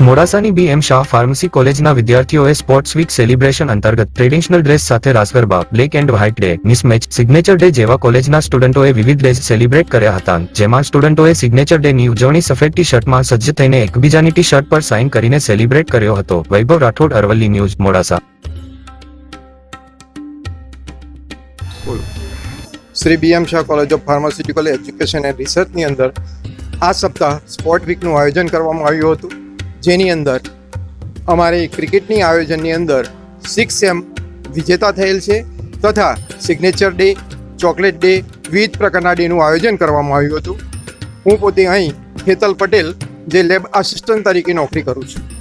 મોડાસાની BM Shah pharmacy કોલેજના વિદ્યાર્થીઓએ sports week celebration અંતર્ગત ટ્રેડિશનલ ડ્રેસ સાથે ras garba, black and white day, mismatch, signature day જેવા કોલેજના સ્ટુડન્ટોએ વિવિધ ડેઝ સેલિબ્રેટ કર્યા હતા, જેમાં સ્ટુડન્ટોએ સિગ્નેચર ડેની ઉજવણી સફેદ ટી શર્ટમાં સજ્જ થઈને એકબીજાની ટી શર્ટ પર સાઇન કરીને સેલિબ્રેટ કર્યો હતો. Vaibhav Rathod, Aravalli news, Modasa. Shri BM Shah college of pharmaceutical education and રિસર્ચની અંદર આ સપ્તાહ સ્પોર્ટ વીકનું આયોજન કરવામાં આવ્યું હતું, જેની અંદર અમારે ક્રિકેટની આયોજનની અંદર 6M વિજેતા થયેલ છે તથા સિગ્નેચર ડે, ચોકલેટ ડે, વિવિધ પ્રકારના ડેનું આયોજન કરવામાં આવ્યું હતું. હું પોતે અહીં હેતલ પટેલ જે લેબ આસિસ્ટન્ટ તરીકે નોકરી કરું છું.